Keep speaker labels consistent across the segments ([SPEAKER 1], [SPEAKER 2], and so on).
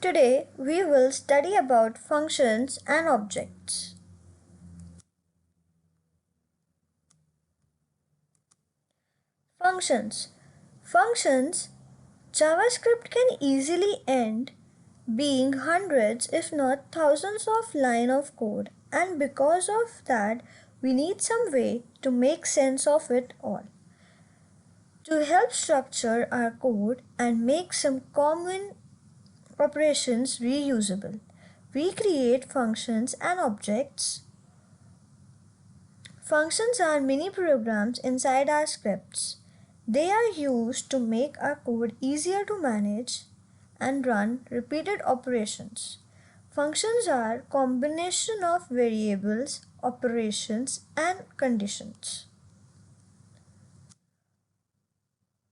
[SPEAKER 1] Today we will study about functions and objects. Functions. JavaScript can easily end being hundreds if not thousands of lines of code, and because of that we need some way to make sense of it all. To help structure our code and make some common operations reusable, we create functions and objects. Functions are mini programs inside our scripts. They are used to make our code easier to manage and run repeated operations. Functions are combination of variables, operations, and conditions.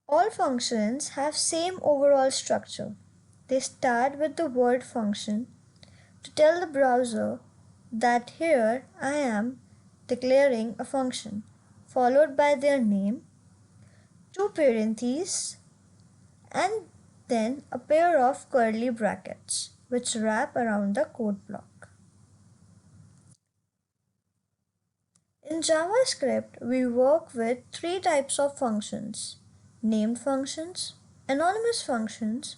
[SPEAKER 1] All functions have same overall structure. They start with the word function to tell the browser that here I am declaring a function, followed by their name, two parentheses, and then a pair of curly brackets which wrap around the code block. In JavaScript, we work with three types of functions: named functions, anonymous functions,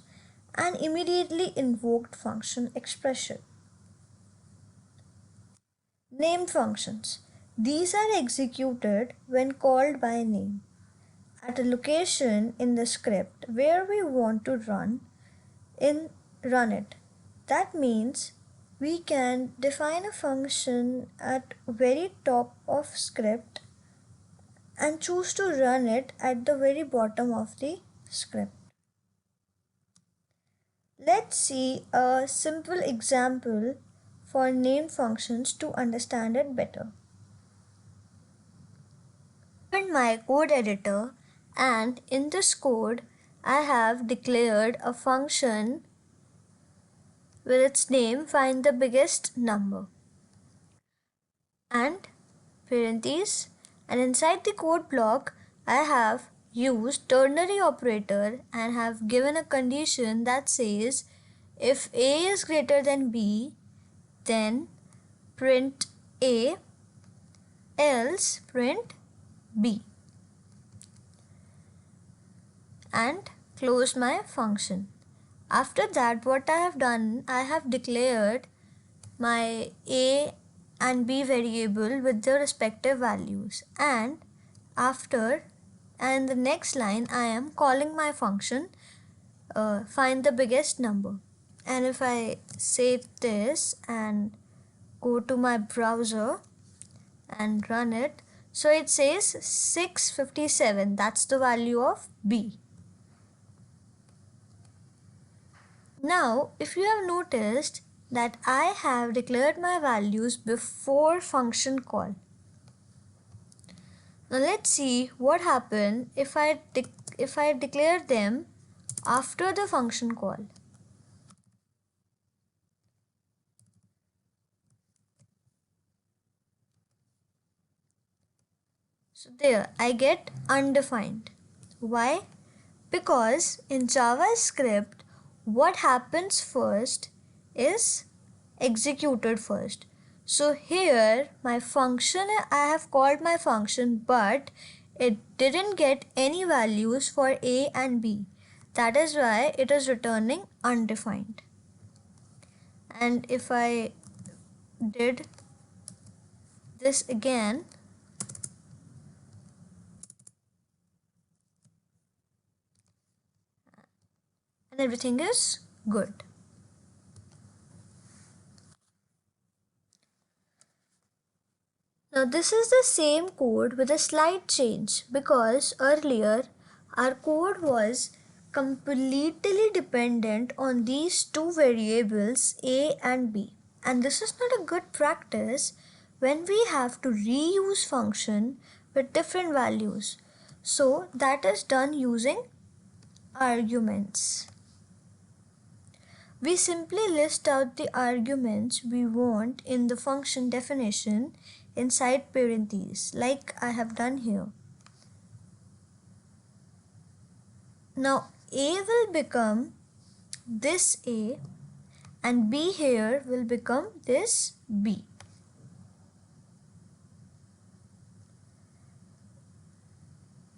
[SPEAKER 1] and immediately invoked function expression. Named functions. These are executed when called by name at a location in the script where we want to run it. That means we can define a function at very top of script and choose to run it at the very bottom of the script. Let's see a simple example for named functions to understand it better. Open my code editor, and in this code I have declared a function with its name find the biggest number and parentheses, and inside the code block I have used ternary operator and have given a condition that says if A is greater than B, then print A, else print B, and close my function. After that, what I have done, I have declared my A and B variable with their respective values, and the next line I am calling my function find the biggest number. And if I save this and go to my browser and run it, so it says 657, that's the value of B. Now, if you have noticed that I have declared my values before function call. Now let's see what happens if I declare them after the function call. So there I get undefined. Why? Because in JavaScript, what happens first is executed first. So here my function, I have called my function, but it didn't get any values for A and B. That is why it is returning undefined. And if I did this again, and everything is good. Now this is the same code with a slight change, because earlier our code was completely dependent on these two variables A and B, and this is not a good practice when we have to reuse function with different values. So that is done using arguments. We simply list out the arguments we want in the function definition inside parentheses, like I have done here. Now A will become this A and b here will become this b.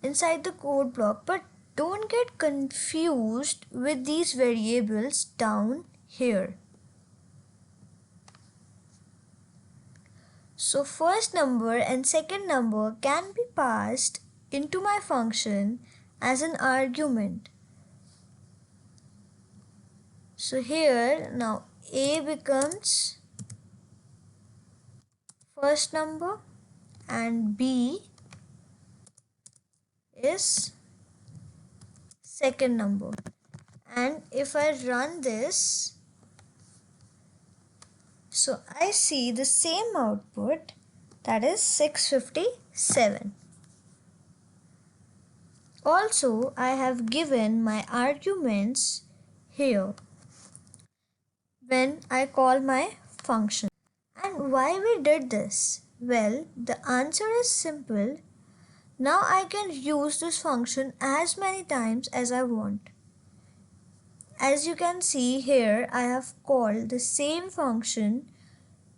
[SPEAKER 1] Inside the code block, but don't get confused with these variables down here. So first number and second number can be passed into my function as an argument. So here now a becomes first number and b is second number. And if I run this, so I see the same output, that is 657. Also, I have given my arguments here when I call my function. And why we did this? Well, the answer is simple. Now I can use this function as many times as I want. As you can see here, I have called the same function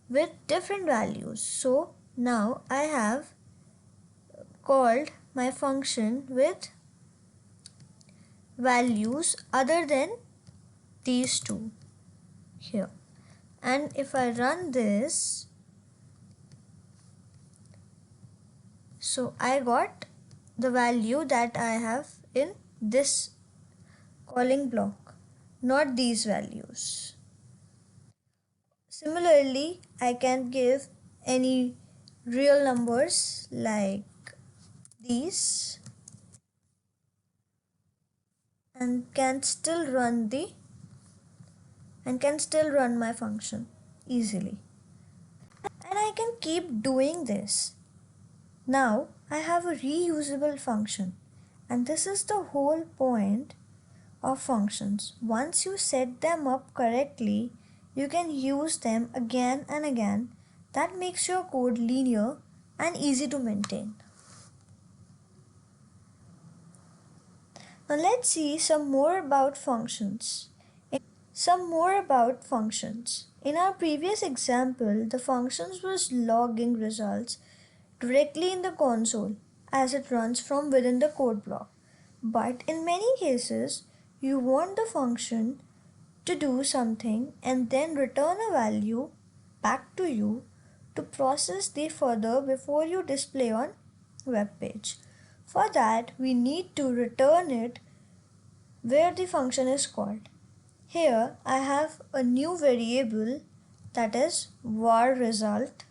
[SPEAKER 1] with different values. So now I have called my function with values other than these two here. And if I run this, so I got the value that I have in this calling block, not these values. Similarly, I can give any real numbers like these and can still run my function easily. And I can keep doing this. Now I have a reusable function, and this is the whole point of functions. Once you set them up correctly, you can use them again and again. That makes your code linear and easy to maintain. Now let's see some more about functions. In our previous example, the functions was logging results directly in the console as it runs from within the code block. But in many cases, you want the function to do something and then return a value back to you to process the further before you display on web page. For that, we need to return it where the function is called. Here I have a new variable, that is var result,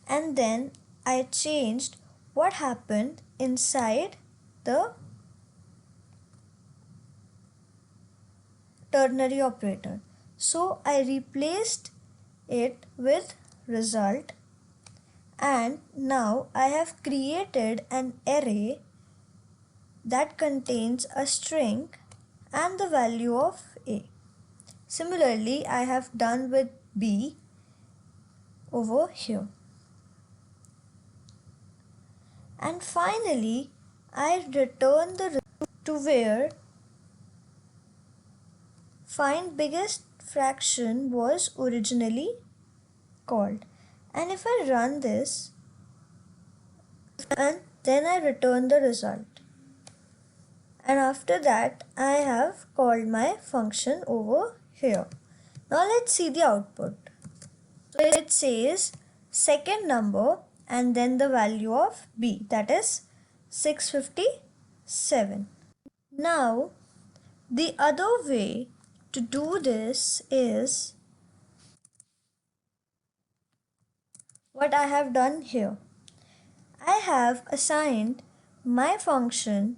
[SPEAKER 1] and then I changed what happened inside the ternary operator. So I replaced it with result, and now I have created an array that contains a string and the value of a. Similarly, I have done with b over here. And finally, I return the result to where find biggest fraction was originally called. And if I run this, and then I return the result. And after that, I have called my function over here. Now let's see the output. So it says second number and then the value of b, that is 657. Now the other way to do this is what I have done here. I have assigned my function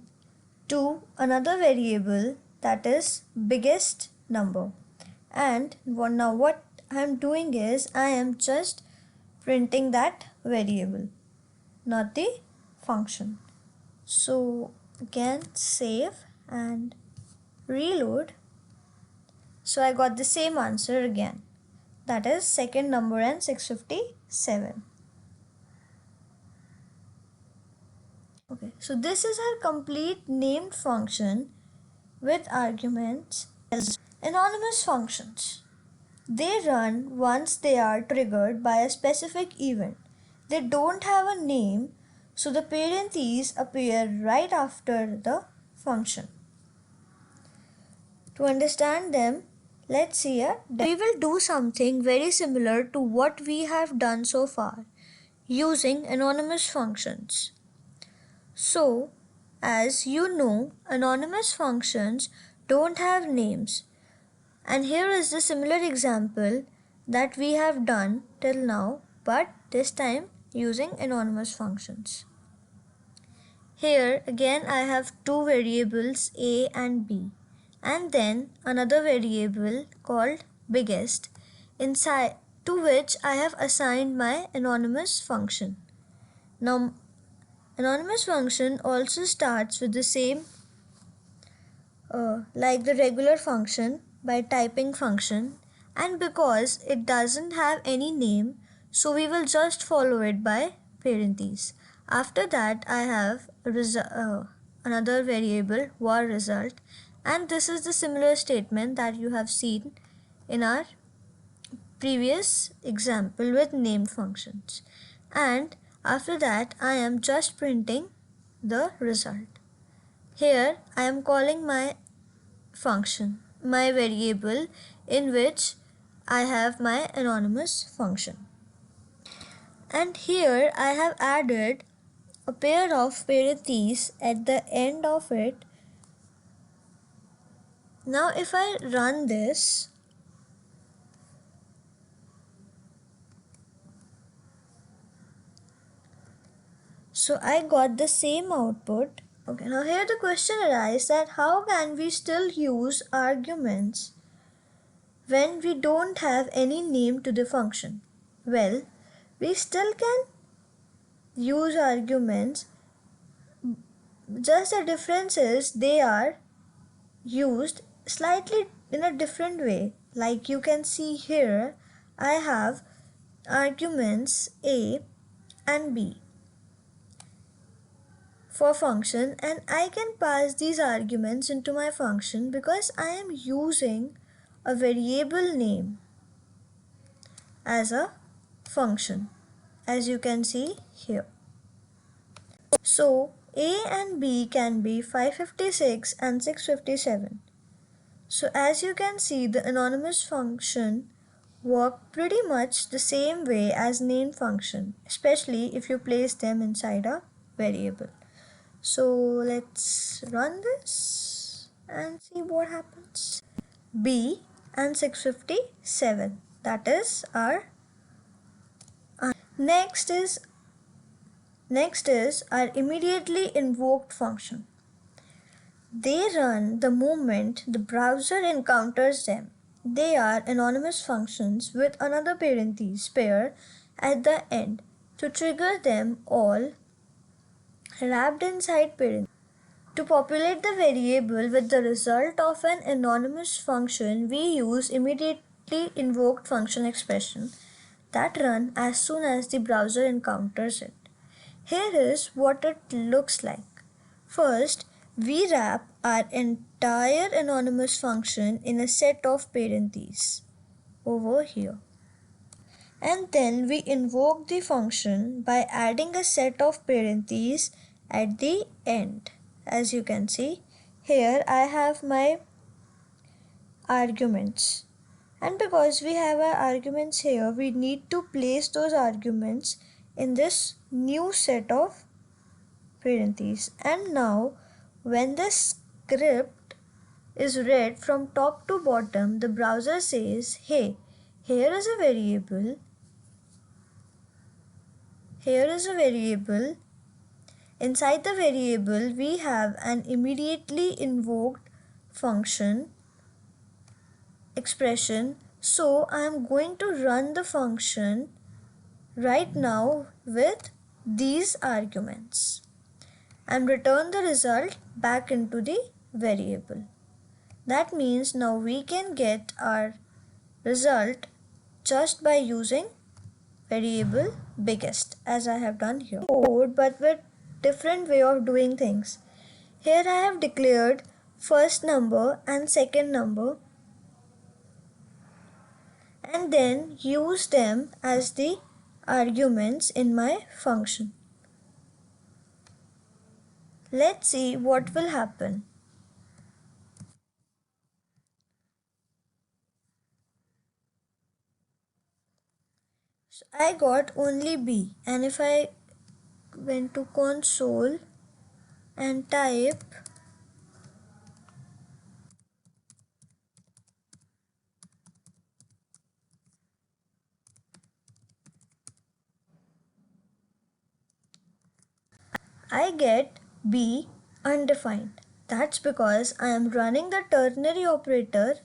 [SPEAKER 1] to another variable, that is biggest number. And now what I am doing is I am just printing that variable, not the function. So again save and reload. So I got the same answer again, that is second number and 657. Okay, so this is our complete named function with arguments. Anonymous functions. They run once they are triggered by a specific event. They don't have a name, so the parentheses appear right after the function. To understand them, let's see a we will do something very similar to what we have done so far using anonymous functions. So, as you know, anonymous functions don't have names. And here is the similar example that we have done till now, but this time using anonymous functions. Here again I have two variables a and b, and then another variable called biggest, inside to which I have assigned my anonymous function. Now anonymous function also starts with the same like the regular function by typing function, and because it doesn't have any name, so we will just follow it by parentheses. After that I have another variable var result, and this is the similar statement that you have seen in our previous example with named functions. And after that I am just printing the result. Here I am calling my function, my variable in which I have my anonymous function. And here I have added a pair of parentheses at the end of it. Now if I run this, so I got the same output. Okay, now here the question arises that how can we still use arguments when we don't have any name to the function? Well, we still can use arguments, just the difference is they are used slightly in a different way. Like you can see here, I have arguments a and b for function, and I can pass these arguments into my function because I am using a variable name as a function, as you can see here. So a and b can be 556 and 657. So as you can see, the anonymous function work pretty much the same way as named function, especially if you place them inside a variable. So let's run this and see what happens. B and 657, that is our next is our immediately invoked function. They run the moment the browser encounters them. They are anonymous functions with another parenthesis pair at the end to trigger them all wrapped inside parentheses. To populate the variable with the result of an anonymous function, we use immediately invoked function expression that run as soon as the browser encounters it. Here is what it looks like. First, we wrap our entire anonymous function in a set of parentheses over here. And then we invoke the function by adding a set of parentheses at the end. As you can see, here I have my arguments. And because we have our arguments here, we need to place those arguments in this new set of parentheses. And now when the script is read from top to bottom, the browser says, hey, here is a variable, inside the variable we have an immediately invoked function expression, so I am going to run the function right now with these arguments and return the result back into the variable. That means now we can get our result just by using variable biggest, as I have done here, but with different way of doing things. Here I have declared first number and second number, and then use them as the arguments in my function. Let's see what will happen. So I got only B, and if I went to console and type I get B undefined. That's because I am running the ternary operator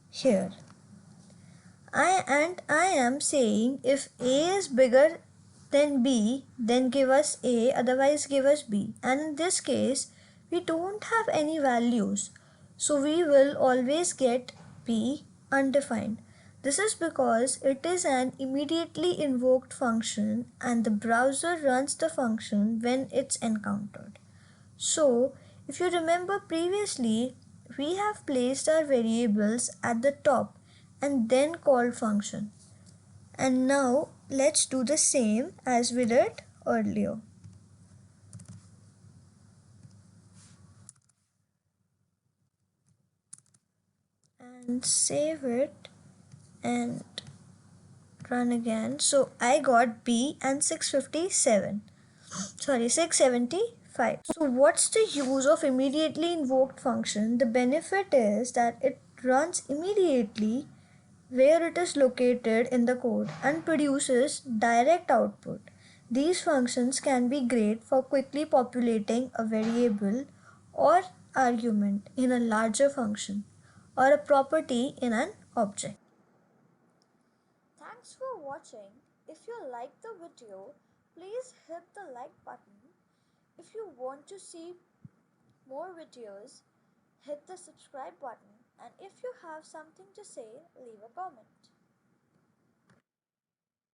[SPEAKER 1] here. I am saying if A is bigger than B, then give us A, otherwise give us B. And in this case, we don't have any values. So we will always get B undefined. This is because it is an immediately invoked function and the browser runs the function when it's encountered. So, if you remember previously, we have placed our variables at the top and then called function. And now let's do the same as we did earlier. And save it and run again. So I got B and 675. So what's the use of immediately invoked function? The benefit is that it runs immediately where it is located in the code and produces direct output. These functions can be great for quickly populating a variable or argument in a larger function or a property in an object. Thanks for watching. If you liked the video, please hit the like button. If you want to see more videos, hit the subscribe button, and if you have something to say, leave a comment.